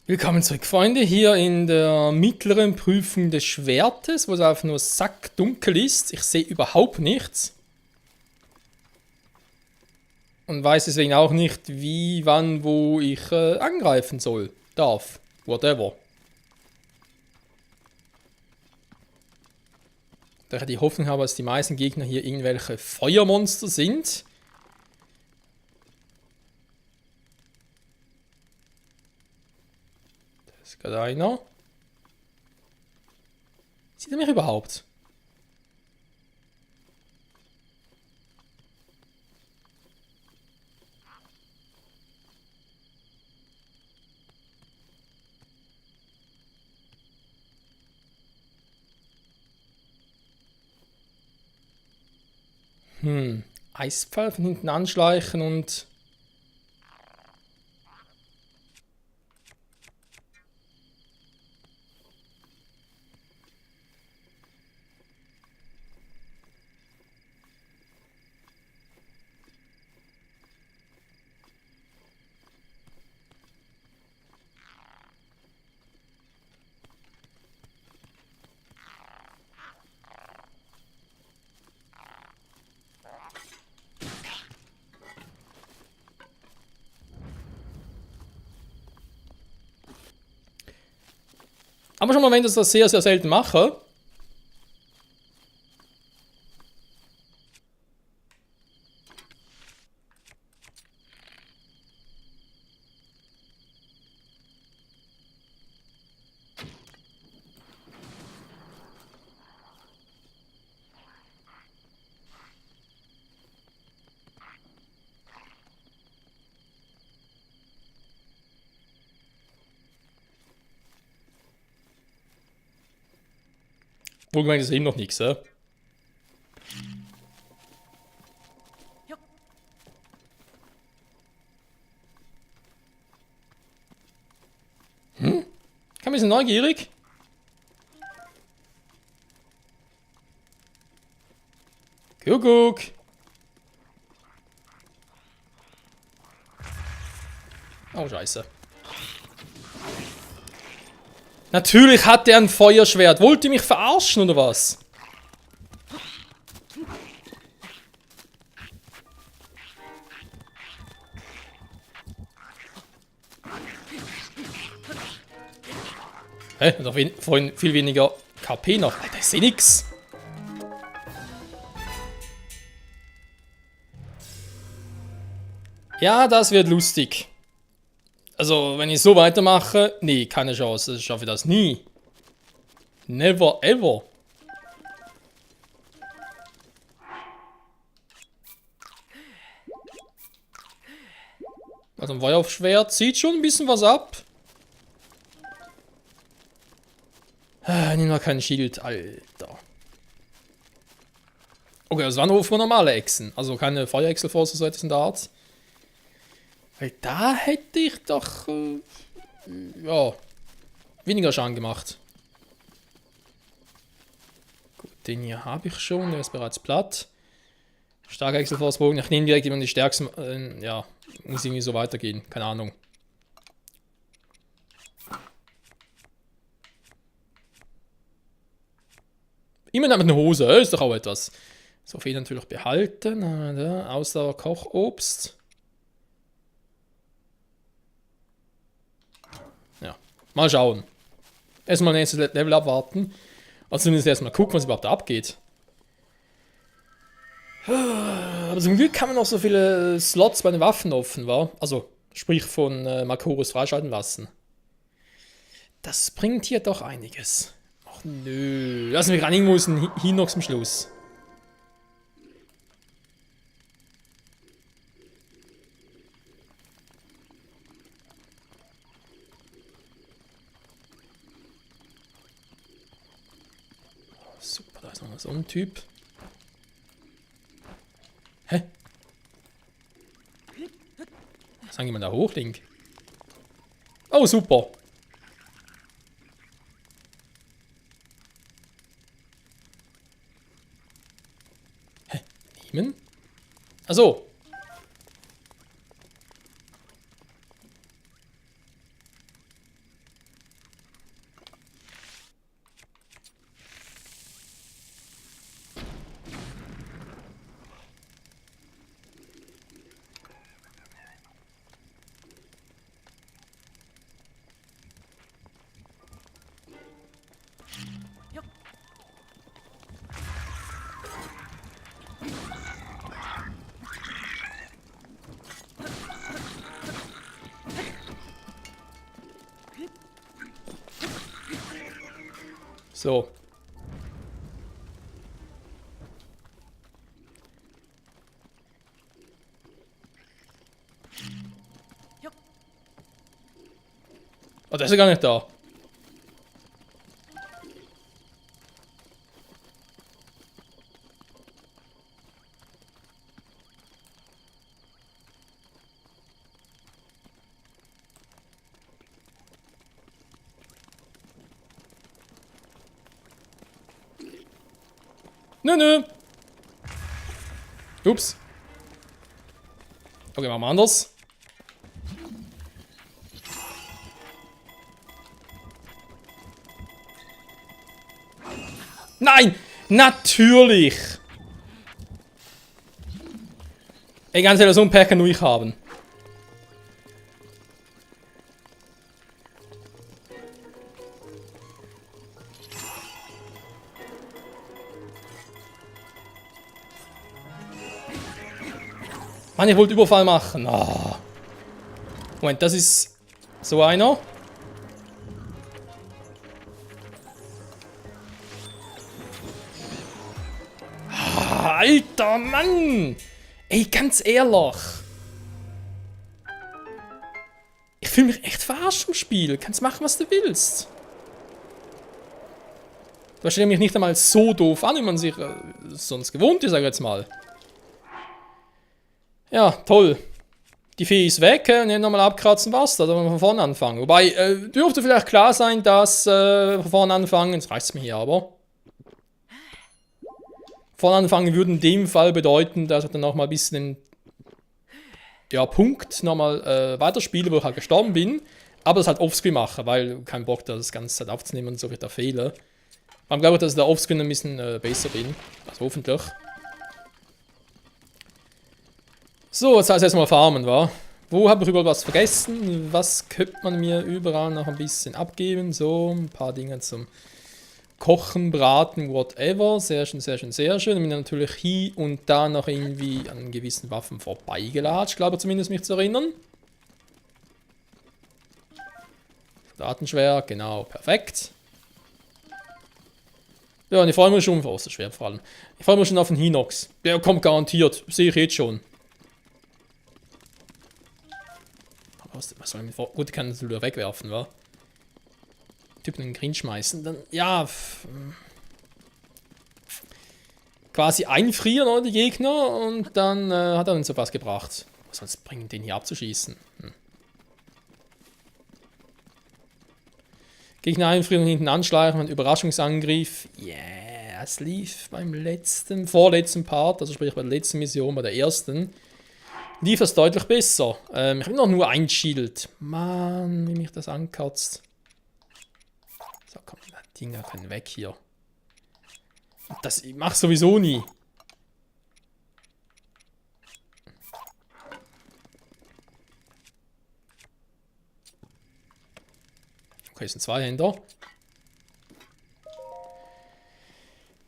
Willkommen zurück, Freunde, hier in der mittleren Prüfung des Schwertes, wo es einfach nur sackdunkel ist. Ich sehe überhaupt nichts. Und weiß deswegen auch nicht, wie, wann, wo ich angreifen soll, darf, whatever. Da ich die Hoffnung habe, dass die meisten Gegner hier irgendwelche Feuermonster sind. Da ist gerade einer. Sieht er mich überhaupt? Eispfeil von hinten anschleichen und... Aber schon mal, wenn ich das sehr, sehr selten mache. Wohlgemerkt ist eben noch nichts, ja? Ich bin ein bisschen neugierig. Kuckuck. Oh, scheiße. Natürlich hat er ein Feuerschwert. Wollt ihr mich verarschen, oder was? Hä? Hat doch vorhin viel weniger KP noch. Alter, ich seh nix. Ja, das wird lustig. Also, wenn ich so weitermache, nee, keine Chance. Ich schaffe das nie. Never ever. Also ein Feuerschwert zieht schon ein bisschen was ab. Nimm mal kein Schild, Alter. Okay, das waren nur normale Echsen. Also keine Feuerechselforce oder so etwas in der Art. Weil da hätte ich doch... ja... weniger Schaden gemacht. Gut, den hier habe ich schon. Der ist bereits platt. Starker Echselforce-Bogen. Ich nehme direkt immer die stärksten... ja, muss irgendwie so weitergehen. Keine Ahnung. Immer mit einer Hose, ist doch auch etwas. So viel natürlich behalten. Ausdauer Kochobst. Ja, mal schauen. Erstmal nächstes Level abwarten. Also zumindest erstmal gucken, was überhaupt abgeht. Aber zum Glück haben wir noch so viele Slots bei den Waffen offen, war. Also, sprich von Makoros freischalten lassen. Das bringt hier doch einiges. Ach nö. Lassen wir gerade irgendwo ein Hinox zum Schluss. Super, da ist noch so ein Typ. Hä? Was sagen wir da hoch, Link? Oh, super. Hä? Nehmen? Achso. So. Oh, der ist ja gar nicht da. Nö. Ups. Okay, machen wir anders. Nein! Natürlich! Ey, ganz ehrlich, so ein Pech kann nur ich haben. Mann, ich wollte Überfall machen. Oh. Moment, das ist so einer. Alter Mann! Ey, ganz ehrlich. Ich fühle mich echt verarscht im Spiel. Kannst machen, was du willst. Du stellst mich nicht einmal so doof an, wie man sich sonst gewohnt ist, sag ich jetzt mal. Ja, toll. Die Fee ist weg und jetzt nochmal abkratzen, was? Da wir von vorne anfangen. Wobei, dürfte vielleicht klar sein, dass von vorne anfangen, jetzt reicht es mir hier aber. Von anfangen würde in dem Fall bedeuten, dass ich dann nochmal ein bisschen den Punkt nochmal weiterspiele, wo ich halt gestorben bin. Aber das halt offscreen mache, weil kein Bock, das ganze Zeit aufzunehmen, so wird da Fehler. Aber glaube ich, dass ich da offscreen ein bisschen besser bin. Also hoffentlich. So, jetzt heißt erstmal farmen, wa? Wo habe ich überall was vergessen? Was könnte man mir überall noch ein bisschen abgeben? So, ein paar Dinge zum Kochen, Braten, whatever. Sehr schön, sehr schön, sehr schön. Ich bin natürlich hier und da noch irgendwie an gewissen Waffen vorbeigelatscht, glaube ich zumindest mich zu erinnern. Datenschwert, genau, perfekt. Ja, und ich freue mich schon auf das Schwert vor allem. Ich freue mich schon auf den Hinox. Der kommt garantiert, sehe ich jetzt schon. Was soll ich mit vor? Gut, ich kann das wieder wegwerfen, wa? Typen in den Green schmeißen, dann, ja, quasi einfrieren, oder, die Gegner, und dann hat er uns so was gebracht. Was soll es bringen, den hier abzuschießen? Gegner einfrieren und hinten anschleichen, ein Überraschungsangriff. Yeah, es lief beim vorletzten Part, also sprich bei der letzten Mission, bei der ersten, lief das deutlich besser. Ich habe noch nur ein Schild. Mann, wie mich das ankotzt. So, komm, die Dinger können weg hier. Das ich mach sowieso nie. Okay, es sind zwei Händer.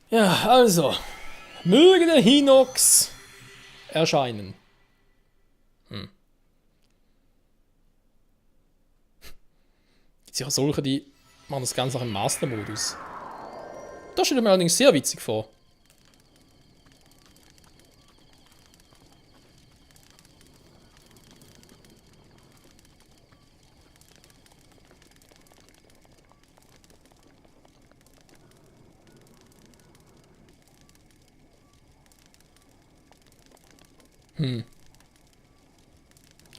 Ja, also. Möge der Hinox erscheinen. Gibt es ja auch solche, die machen das Ganze auch im Master-Modus. Das steht mir allerdings sehr witzig vor.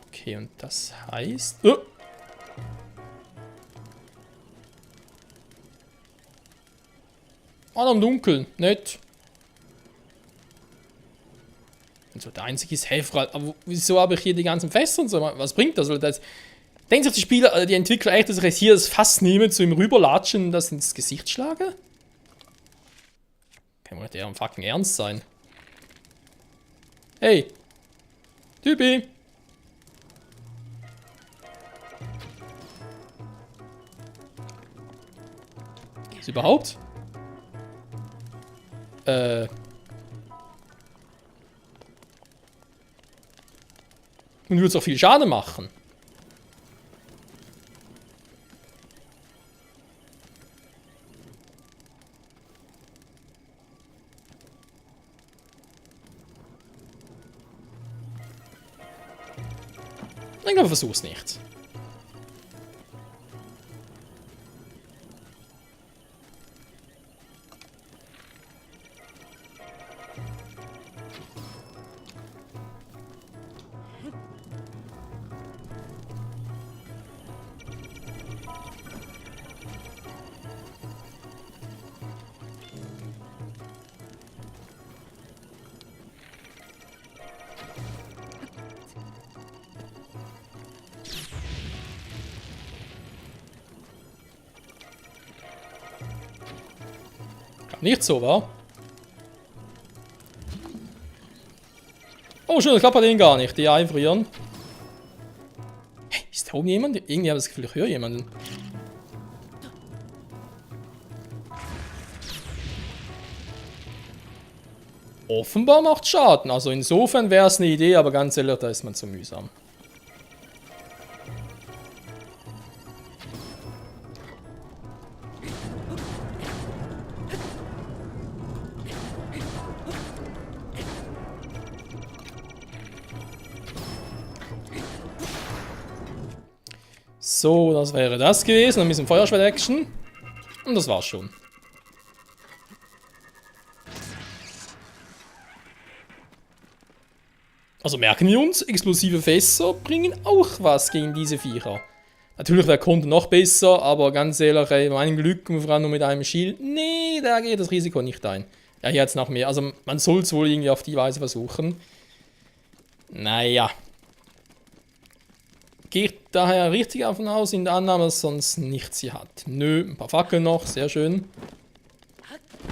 Okay, und das heißt... Oh. Ah, im Dunkeln, nett. Und so, der einzige ist Helfer. Aber wieso habe ich hier die ganzen Fässer und so? Was bringt das? Denken sich die Spieler, die Entwickler echt, dass ich jetzt hier das Fass nehme, zu ihm rüberlatschen und das ins Gesicht schlage? Kann wohl nicht eher am fucking Ernst sein. Hey! Typi! Ist überhaupt? Und würde es auch viel Schaden machen. Ich glaube, versuch's nicht. Nicht so, wa? Oh, schon, das klappt bei denen gar nicht. Die einfrieren. Hey, ist da oben jemand? Irgendwie habe ich das Gefühl, ich höre jemanden. Offenbar macht Schaden. Also insofern wäre es eine Idee, aber ganz ehrlich, da ist man zu mühsam. So, das wäre das gewesen. Ein bisschen Feuerschwert-Action. Und das war's schon. Also merken wir uns, explosive Fässer bringen auch was gegen diese Viecher. Natürlich wäre Konter noch besser, aber ganz ehrlich, ey, mein Glück, vor allem nur mit einem Shield, nee, da geht das Risiko nicht ein. Ja, hier jetzt noch mehr. Also man soll es wohl irgendwie auf die Weise versuchen. Naja. Geht daher richtig davon aus, in der Annahme, dass sonst nichts sie hat. Nö, ein paar Fackeln noch, sehr schön.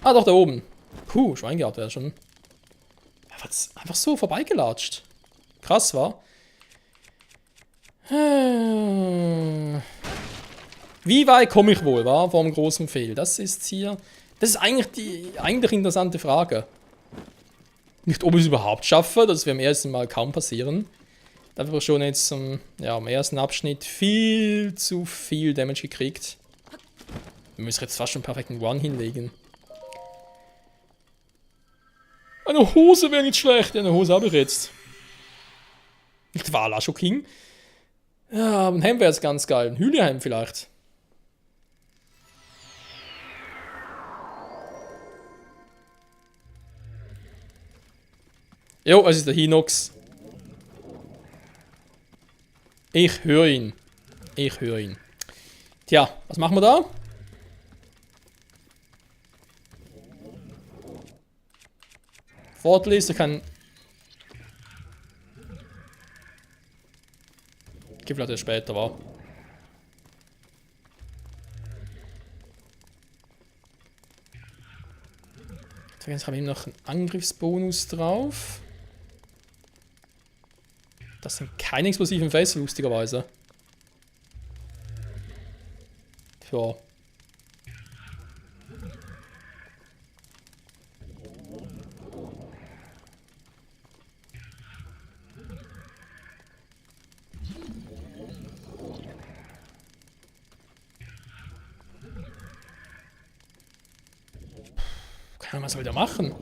Ah, doch, da oben. Puh, Schwein gehabt wäre schon. Einfach so vorbeigelatscht. Krass, war. Wie weit komme ich wohl, war vom großen Fehl? Das ist hier. Das ist eigentlich die interessante Frage. Nicht, ob ich es überhaupt schaffe, das wird beim ersten Mal kaum passieren. Da habe ich schon jetzt ja, im ersten Abschnitt viel zu viel Damage gekriegt. Wir müssen jetzt fast schon einen perfekten One hinlegen. Eine Hose wäre nicht schlecht. Eine Hose habe ich jetzt. Nicht wahr, Lasho King? Ja, ein Hemd wäre jetzt ganz geil. Ein Hühnerhemd vielleicht. Jo, es ist der Hinox. Ich höre ihn. Ich höre ihn. Tja, was machen wir da? Vorteil ist, ich kann... Gib vielleicht erst später, war. Jetzt habe ich noch einen Angriffsbonus drauf. Das sind keine explosiven Fässer, lustigerweise. Ja. Keine Ahnung, was soll der machen?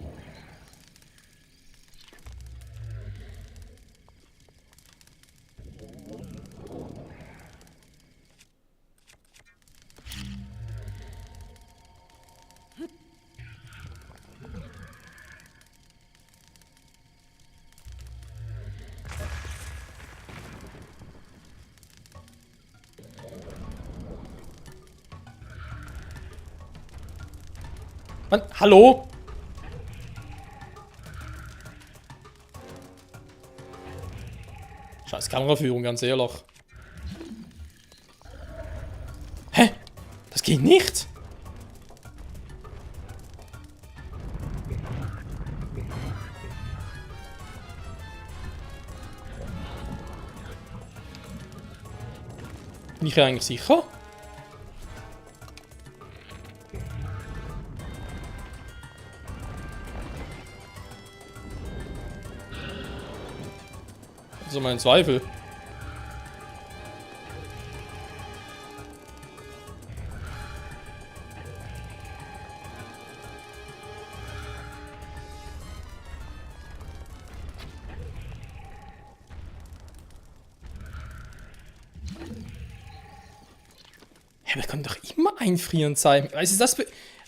Mann, hallo? Scheiß Kameraführung, ganz ehrlich. Hä? Das geht nicht? Bin ich ja eigentlich sicher? Also mein Zweifel. Ja, wir können doch immer einfrieren sein. Weißt du, das...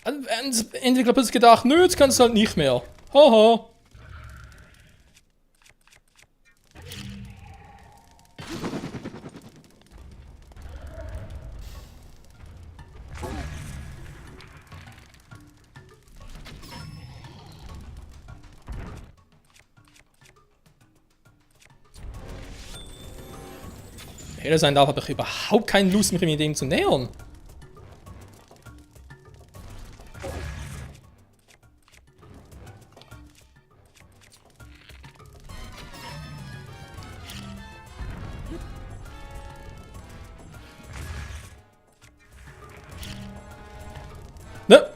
Entwickler hat plötzlich gedacht, nö, jetzt kannst du halt nicht mehr. Haha. Ehrlich sein darf, habe ich überhaupt keine Lust, mich mit dem zu nähern. Ne?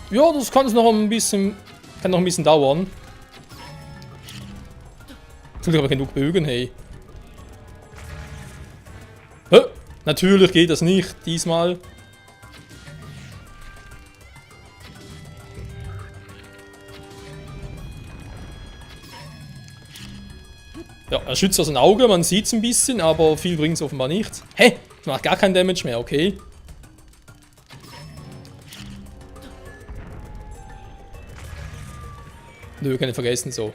Ja, das kann noch ein bisschen dauern. Zum Glück habe ich genug Bögen, hey. Hä? Natürlich geht das nicht, diesmal. Ja, er schützt aus dem Auge, man sieht es ein bisschen, aber viel bringt es offenbar nicht. Hä? Das macht gar keinen Damage mehr, okay. Nö, kann ich vergessen, so.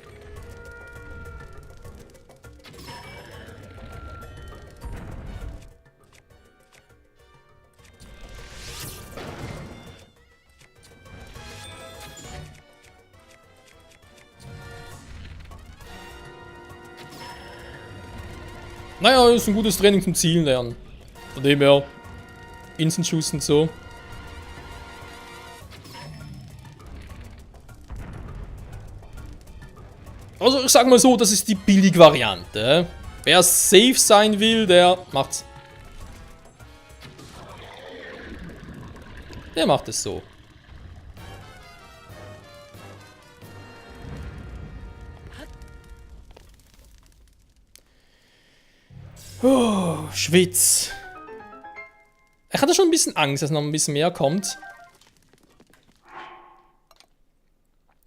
Naja, ist ein gutes Training zum Zielen lernen. Von dem her, Instant-Schuss und so. Also ich sag mal so, das ist die Billig-Variante. Wer safe sein will, der macht's. Der macht es so. Oh, Schwitz. Ich hatte schon ein bisschen Angst, dass noch ein bisschen mehr kommt.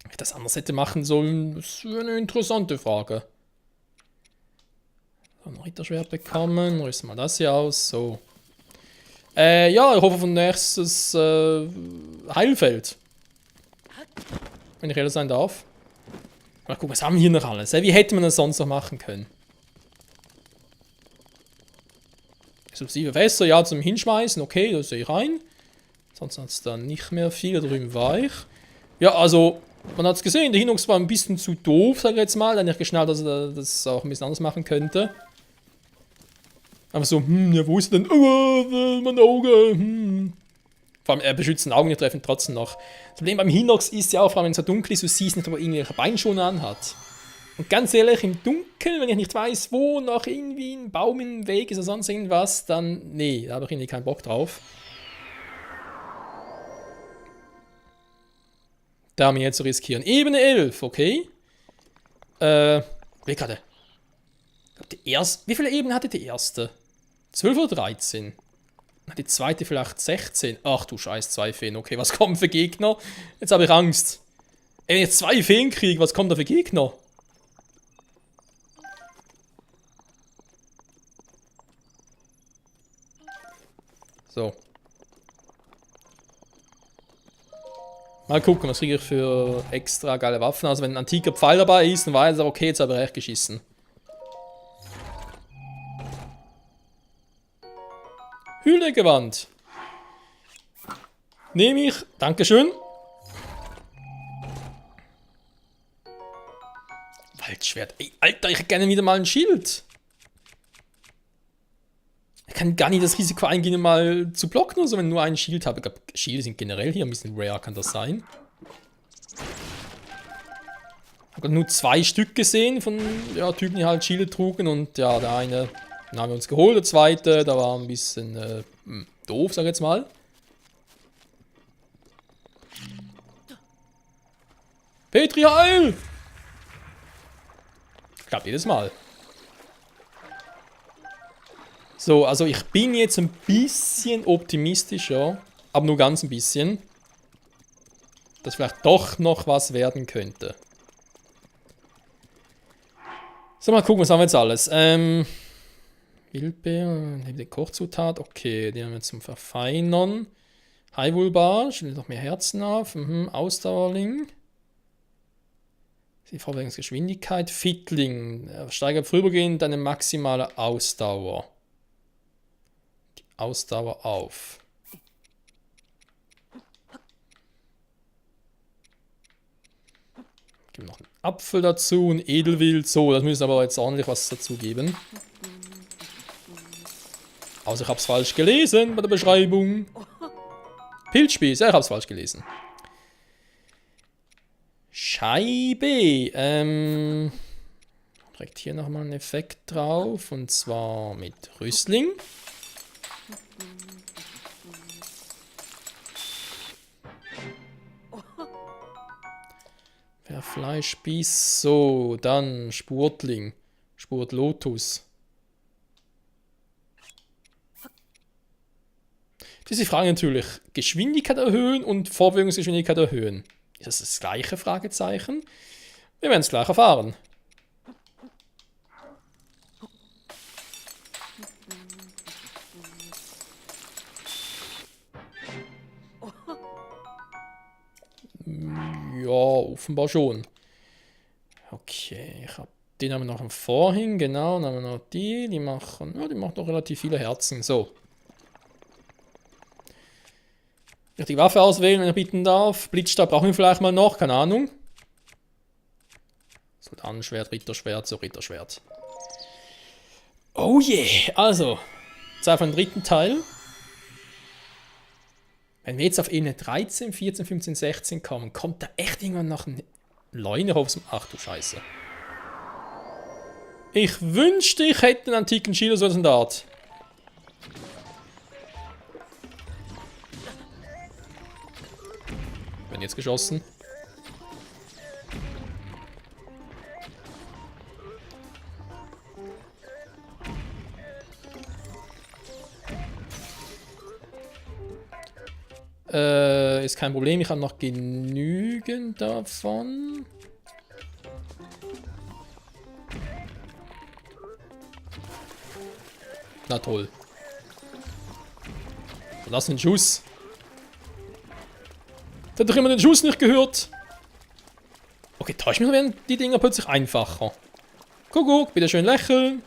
Wie ich das anders hätte machen sollen, das wäre eine interessante Frage. So, ein Ritterschwert bekommen, rüsten wir das hier aus, so. Ja, ich hoffe von nächstes Heilfeld. Wenn ich ehrlich sein darf. Mal gucken, was haben wir hier noch alles? Wie hätte man das sonst noch machen können? Explosive Fässer, ja, zum Hinschmeißen, okay, das sehe ich rein. Sonst hat es dann nicht mehr viel, da drüben war ich. Ja, also, man hat es gesehen, der Hinox war ein bisschen zu doof, sage ich jetzt mal. Dann habe ich geschnallt, dass er das auch ein bisschen anders machen könnte. Aber so, ja, wo ist denn? Oh, mein Auge, Vor allem, er beschützt den Augen, die treffen trotzdem noch. Das Problem beim Hinox ist ja auch, vor allem wenn es so dunkel ist, du siehst nicht, ob er irgendwelche Beinschoner anhat. Und ganz ehrlich, im Dunkeln, wenn ich nicht weiß, wo noch irgendwie ein Baum im Weg ist oder sonst irgendwas, dann, nee, da habe ich irgendwie keinen Bock drauf. Da haben wir jetzt zu riskieren. Ebene 11, okay. Wie gerade? Wie viele Ebenen hatte die erste? 12 oder 13? Die zweite vielleicht 16. Ach du Scheiß, 2 Feen. Okay, was kommen für Gegner? Jetzt habe ich Angst. Wenn ich jetzt 2 Feen kriege, was kommt da für Gegner? So. Mal gucken, was kriege ich für extra geile Waffen. Also wenn ein antiker Pfeil dabei ist, dann weiß er, okay, jetzt habe ich recht geschissen. Hühnergewand. Nehme ich. Dankeschön. Waldschwert. Ey, Alter, ich hätte gerne wieder mal ein Schild. Ich kann gar nicht das Risiko eingehen, mal zu blocken oder so, wenn ich nur ein Schild habe. Ich glaube, Schilde sind generell hier ein bisschen rare, kann das sein? Ich habe nur 2 Stück gesehen von ja, Typen, die halt Schilde trugen. Und ja, der eine, den haben wir uns geholt. Der zweite, da war ein bisschen doof, sag ich jetzt mal. Petri, heil! Klappt jedes Mal. So, also ich bin jetzt ein bisschen optimistischer, aber nur ganz ein bisschen, dass vielleicht doch noch was werden könnte. So, mal gucken, was haben wir jetzt alles? Wildbeer, die Kochzutat, okay, die haben wir zum Verfeinern. Highwoolbar, stellt noch mehr Herzen auf. Ausdauerling. Die Vorwärtsgeschwindigkeit. Fittling, steigert vorübergehend deine maximale Ausdauer. Die Ausdauer auf. Geben noch einen Apfel dazu, ein Edelwild. So, das müssen aber jetzt ordentlich was dazu geben. Außer ich habe es falsch gelesen bei der Beschreibung. Pilzspieß, ja, ich habe es falsch gelesen. Scheibe. Direkt hier nochmal einen Effekt drauf. Und zwar mit Rüstling. Fleischspieß. So, dann Spurtling. Spurtlotus. Diese Frage natürlich, Geschwindigkeit erhöhen und Vorwärtsgeschwindigkeit erhöhen. Ist das das gleiche Fragezeichen? Wir werden es gleich erfahren. Ja, offenbar schon. Okay, den haben wir noch vorhin, genau, dann haben wir noch die machen, ja, die machen doch relativ viele Herzen, so. Ich die Waffe auswählen, wenn ich bitten darf. Blitzstab brauchen wir vielleicht mal noch, keine Ahnung. Soldatenschwert, Ritterschwert, so Ritterschwert. Oh je, also, Zeit für den dritten Teil. Wenn wir jetzt auf Ebene 13, 14, 15, 16 kommen, kommt da echt irgendwann noch ein Leunerhof. Ach du Scheiße. Ich wünschte, ich hätte einen antiken Schild oder so in der Art. Wenn jetzt geschossen. Ist kein Problem, ich habe noch genügend davon. Na toll. Lass den Schuss. Ich hab doch immer den Schuss nicht gehört. Okay, täusch mich, werden die Dinger plötzlich einfacher. Kuckuck, bitte schön lächeln.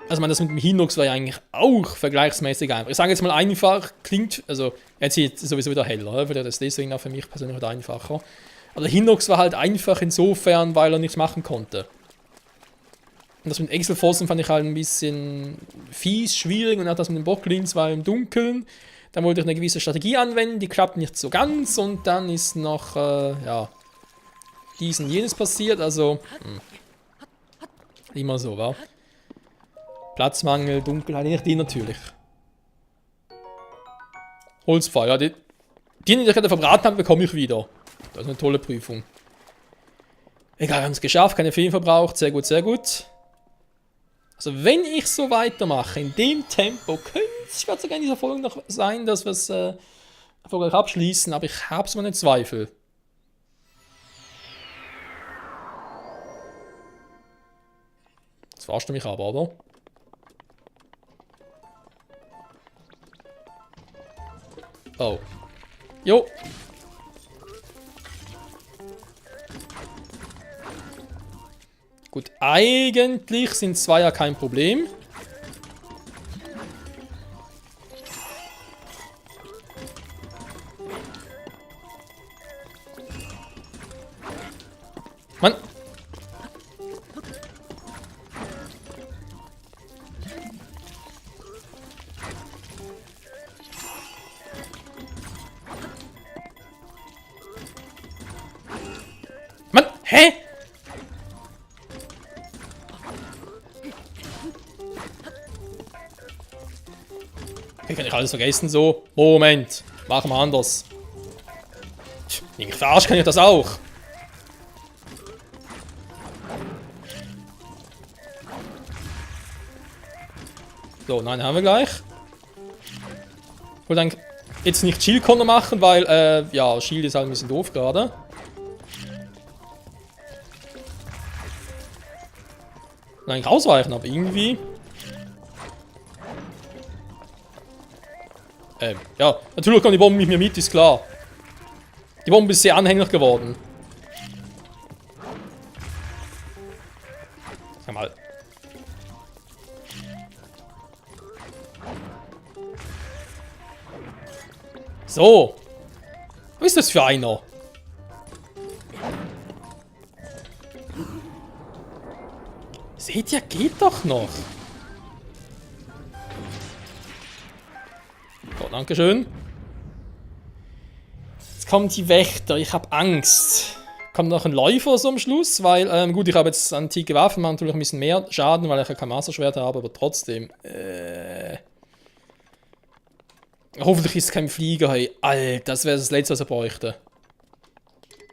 Also, ich meine, das mit dem Hinox war ja eigentlich auch vergleichsmäßig einfach. Ich sage jetzt mal einfach, klingt, also, jetzt sieht es sowieso wieder heller, weil das deswegen auch für mich persönlich wieder einfacher. Aber der Hinox war halt einfach insofern, weil er nichts machen konnte. Und das mit Exelfossen fand ich halt ein bisschen fies, schwierig, und auch das mit den Bocklins war im Dunkeln. Dann wollte ich eine gewisse Strategie anwenden, die klappt nicht so ganz, und dann ist noch, ja, dies und jenes passiert, also, immer so, wa? Platzmangel, Dunkelheit, nicht die natürlich. Holzpfeil, ja, die ich gerade verbraten habe, bekomme ich wieder. Das ist eine tolle Prüfung. Egal, wir haben es geschafft, keine Feen verbraucht, sehr gut, sehr gut. Also wenn ich so weitermache, in dem Tempo, könnte es sogar in dieser Folge noch sein, dass wir es erfolgreich abschließen, aber ich habe so meine Zweifel. Das verarscht du mich aber, oder? Oh. Jo. Gut, eigentlich sind zwei ja kein Problem. Mann. Mann, hä? Okay, kann ich alles vergessen so? Moment, machen wir anders. Ich verarscht kann ich das auch. So, nein, haben wir gleich. Ich wollte eigentlich jetzt nicht Shield Corner machen, weil, ja, Shield ist halt ein bisschen doof gerade. Eigentlich ausweichen, aber irgendwie. Ja, natürlich kommen die Bomben mit mir mit, ist klar. Die Bombe ist sehr anhänglich geworden. Sag mal. So. Was ist das für einer? Seht ihr, geht doch noch. So, dankeschön. Jetzt kommen die Wächter. Ich habe Angst. Kommt noch ein Läufer so am Schluss, weil, gut, ich habe jetzt antike Waffen, machen natürlich ein bisschen mehr Schaden, weil ich ja kein Masterschwert habe, aber trotzdem. Hoffentlich ist es kein Flieger, hey. Alter, das wäre das Letzte, was er bräuchte.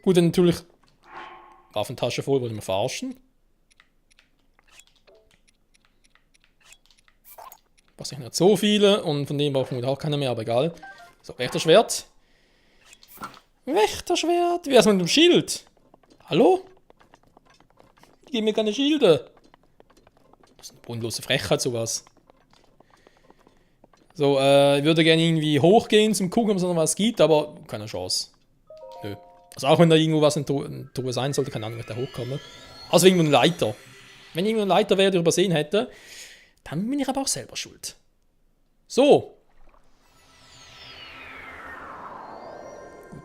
Gut, dann natürlich. Waffentasche voll, wollen wir verarschen. Was ich nicht so viele und von dem brauchen wir auch keiner mehr, aber egal. So, Wächterschwert. Wächterschwert. Wie ist mit dem Schild? Hallo? Die geben mir keine Schilde. Das ist eine bodenlose Frechheit, sowas. So, ich würde gerne irgendwie hochgehen zum Gucken, ob es noch was gibt, aber keine Chance. Nö. Also auch wenn da irgendwo was in Truhe sein sollte, keine Ahnung, wenn ich da hochkomme. Also irgendwo eine Leiter. Wenn irgendwo eine Leiter wäre, die ich übersehen hätte, dann bin ich aber auch selber schuld. So.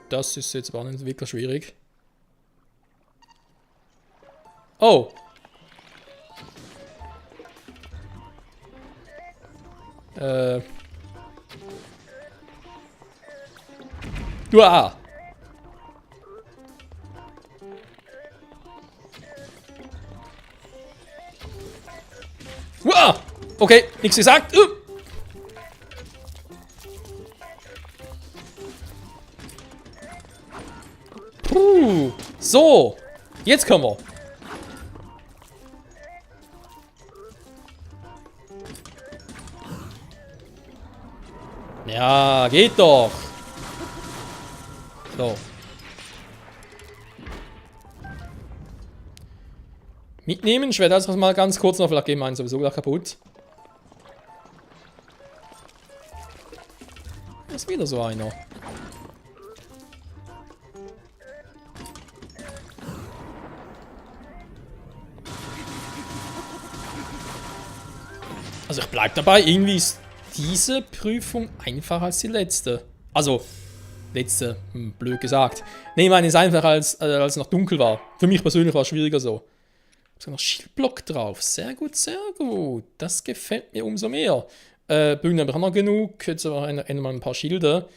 Das ist jetzt aber nicht wirklich schwierig. Oh. Uah. Uah. Okay, nichts gesagt. Puh. So. Jetzt können wir. Ja, geht doch. So. Mitnehmen. Ich werde das mal ganz kurz noch, vielleicht gehen meinen sowieso gleich kaputt. Da ist wieder so einer. Also ich bleib dabei, irgendwie ist diese Prüfung einfacher als die letzte. Also, letzte, blöd gesagt. Nee, ich meine, es ist einfacher als es noch dunkel war. Für mich persönlich war es schwieriger so. Ich habe noch Schildblock drauf. Sehr gut, sehr gut. Das gefällt mir umso mehr. Bühne habe ich auch noch genug. Jetzt aber mal ein paar Schilde.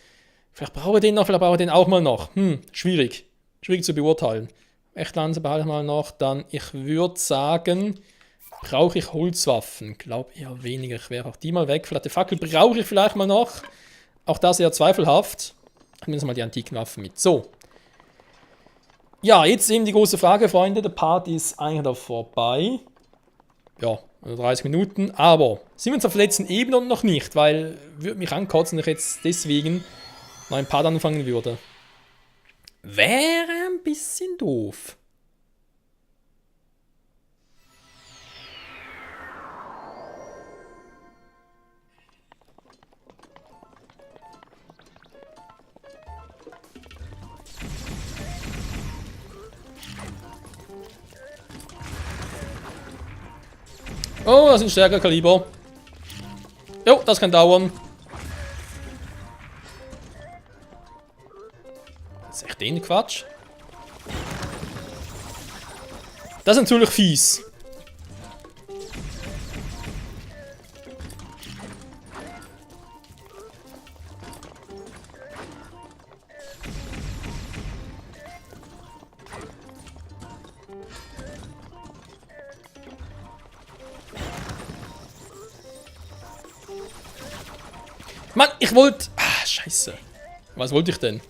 Vielleicht brauche ich den noch, vielleicht brauche ich den auch mal noch. Schwierig. Schwierig zu beurteilen. Echtlanze behalte ich mal noch. Dann, ich würde sagen, brauche ich Holzwaffen? Glaube eher weniger. Ich wäre auch die mal weg. Vielleicht die Fackel brauche ich vielleicht mal noch. Auch das eher zweifelhaft. Ich nehme jetzt mal die antiken Waffen mit. So. Ja, jetzt eben die große Frage, Freunde. Der Part ist eigentlich da vorbei. Ja, 30 Minuten. Aber sind wir uns auf der letzten Ebene noch nicht? Weil würde mich ankotzen, wenn ich jetzt deswegen noch ein Part anfangen würde. Wäre ein bisschen doof. Oh, das sind stärker Kaliber. Jo, das kann dauern. Das ist echt den Quatsch. Das ist natürlich fies. Mann, ich wollte... Ah, scheiße. Was wollte ich denn?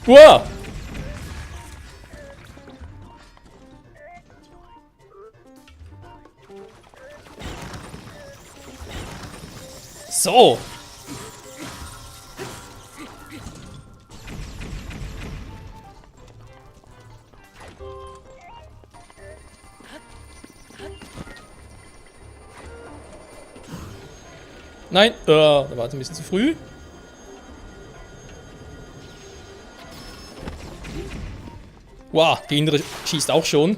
Uah! So! Nein, da war es ein bisschen zu früh. Wow, die Indre schießt auch schon.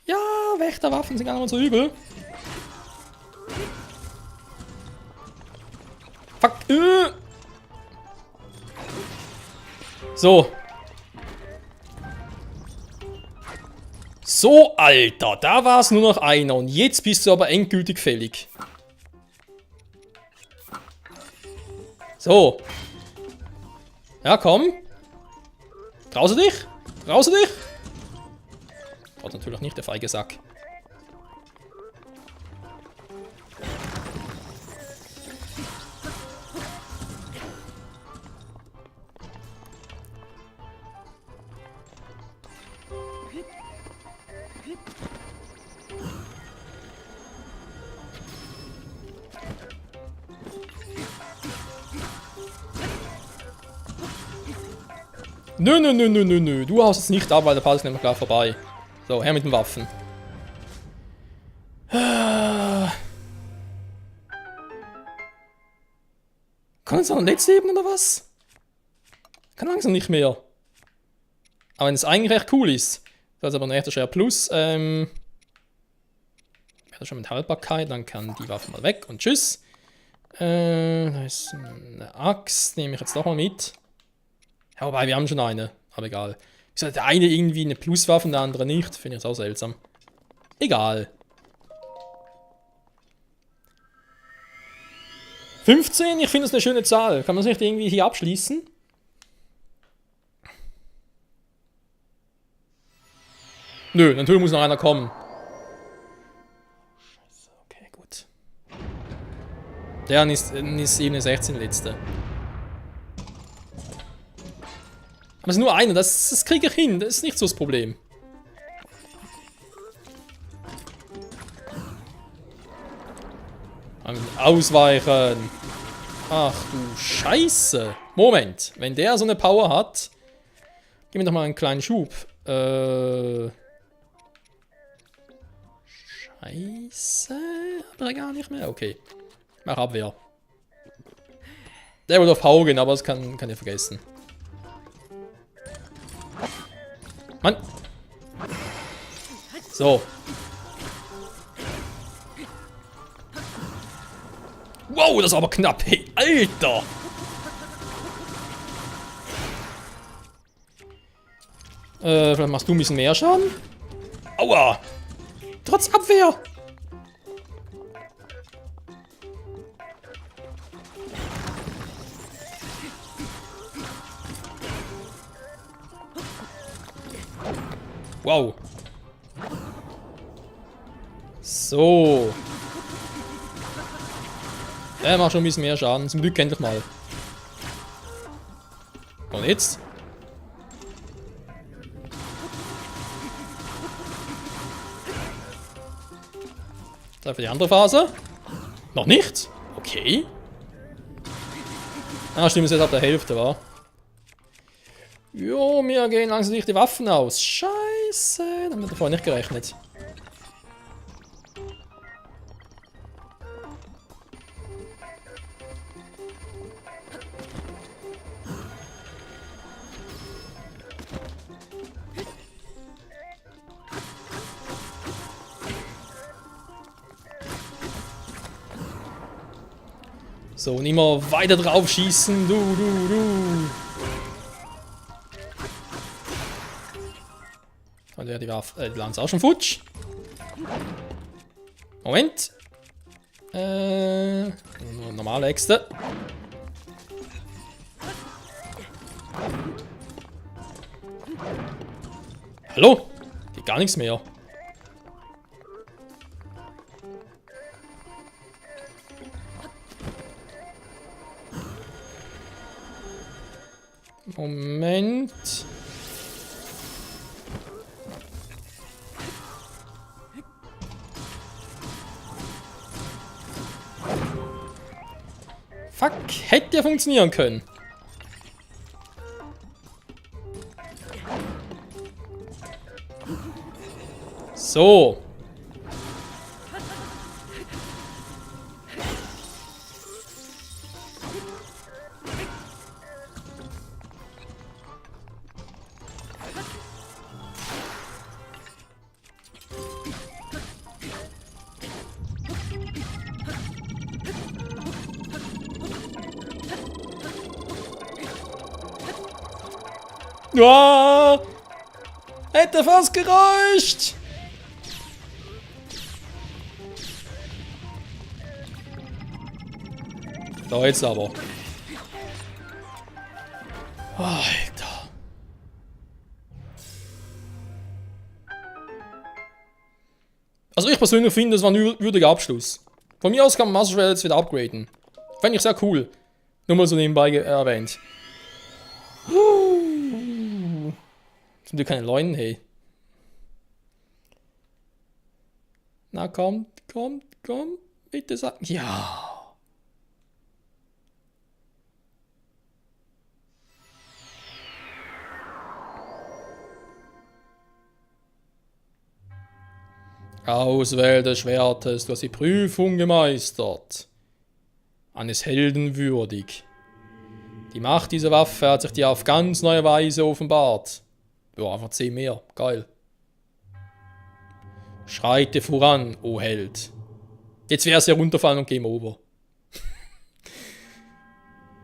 Ja, Wächterwaffen sind gar nicht mal so übel. Fuck. So. So, Alter, da war es nur noch einer und jetzt bist du aber endgültig fällig. So. Ja, komm. Traust du dich? Traust du dich? Gott, natürlich nicht, der feige Sack. Nö, nö, nö, nö, nö, nö. Du haust es nicht ab, weil der Part ist nämlich gleich vorbei. So, her mit den Waffen. Kann es noch ein letztes Leben oder was? Kann langsam nicht mehr. Aber wenn es eigentlich echt cool ist. Das ist aber ein echter Share Plus. Ja, das schon mit Haltbarkeit. Dann kann die Waffe mal weg und tschüss. Da ist eine Axt. Nehme ich jetzt doch mal mit. Ja, wobei, wir haben schon eine. Aber egal. Wieso hat der eine irgendwie eine Pluswaffe und der andere nicht? Finde ich jetzt auch seltsam. Egal. 15? Ich finde das eine schöne Zahl. Kann man es nicht irgendwie hier abschließen? Nö, natürlich muss noch einer kommen. Scheiße, okay, gut. Der ist eben eine 16 letzte. Aber es ist nur einer, das kriege ich hin, das ist nicht so das Problem. Ausweichen. Ach du Scheiße. Moment, wenn der so eine Power hat, gib mir doch mal einen kleinen Schub. Scheiße. Hat er gar nicht mehr? Okay. Mach Abwehr. Der wird auf Hau gehen, aber das kann ihr vergessen. Mann! So. Wow, das war aber knapp. Hey, Alter! Vielleicht machst du ein bisschen mehr Schaden? Aua! Trotz Abwehr! Wow. So. Er macht schon ein bisschen mehr Schaden. Zum Glück endlich mal. Und jetzt? Zeit für die andere Phase. Noch nicht? Okay. Ah, stimmt, es ist jetzt ab der Hälfte, war. Jo, mir gehen langsam nicht die Waffen aus. Scheiße, damit hat er vorher nicht gerechnet. So, und immer weiter drauf schießen. Du. Und wäre die Lanze auch schon futsch. Moment. Nur normale Äxte. Hallo? Geht gar nichts mehr. Moment. Fuck, hätte ja funktionieren können. So. Ah, hätte fast gereicht. So, jetzt aber. Alter. Also ich persönlich finde, das war ein würdiger Abschluss. Von mir aus kann man Master Schwert jetzt wieder upgraden. Fände ich sehr cool. Nur mal so nebenbei erwähnt. Sind wir keine Leunen, hey. Na kommt, kommt, kommt. Bitte sag. Ja. Auswahl des Schwertes, du hast die Prüfung gemeistert. Eines Helden würdig. Die Macht dieser Waffe hat sich dir auf ganz neue Weise offenbart. Ja, einfach 10 mehr. Geil. Schreite voran, o Held. Jetzt wär's ja runterfallen und Game Over.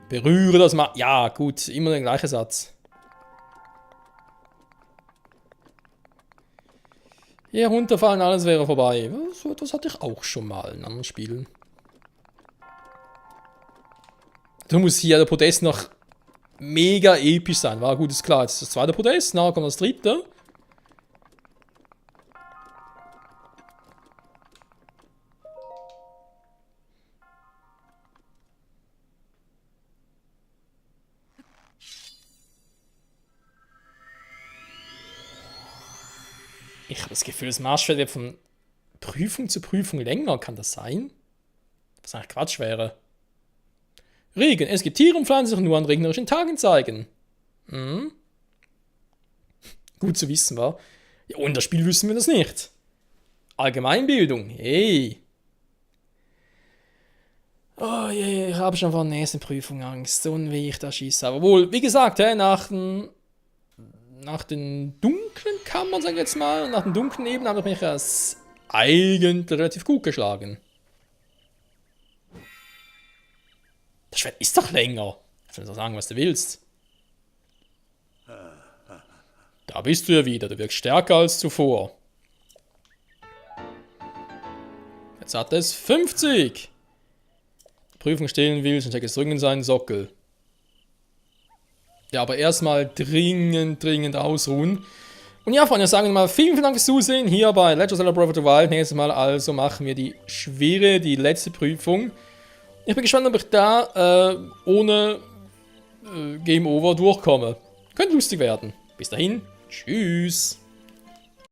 Berühre das Ma... Ja, gut, immer der gleiche Satz. Hier runterfallen, alles wäre vorbei. So etwas hatte ich auch schon mal in anderen Spielen. Du musst hier der Podest noch mega episch sein. War gut, ist klar. Jetzt ist das zweite Podest, nachher kommt das dritte. Ich habe das Gefühl, das Marschfeld wird von Prüfung zu Prüfung länger. Kann das sein? Was eigentlich Quatsch wäre. Regen. Es gibt Tiere und Pflanzen, die sich nur an regnerischen Tagen zeigen. Hm. Gut zu wissen, war. Ja, und das Spiel wissen wir das nicht. Allgemeinbildung. Hey. Oh je, ich habe schon vor der nächsten Prüfung Angst. So wie ich da schieße. Aber wohl, wie gesagt, nach den dunklen Kammern, sagen wir jetzt mal, nach den dunklen Ebenen habe ich mich als eigentlich relativ gut geschlagen. Das Schwert ist doch länger. Ich will doch sagen, was du willst. Da bist du ja wieder. Du wirkst stärker als zuvor. Jetzt hat es 50. Die Prüfung stehlen willst und check es dringend seinen Sockel. Ja, aber erstmal dringend ausruhen. Und ja, Freunde, sagen wir mal vielen Dank fürs Zusehen hier bei Legend of Zelda Breath of the Wild. Nächstes Mal also machen wir die letzte Prüfung. Ich bin gespannt, ob ich da ohne Game Over durchkomme. Könnte lustig werden. Bis dahin, tschüss.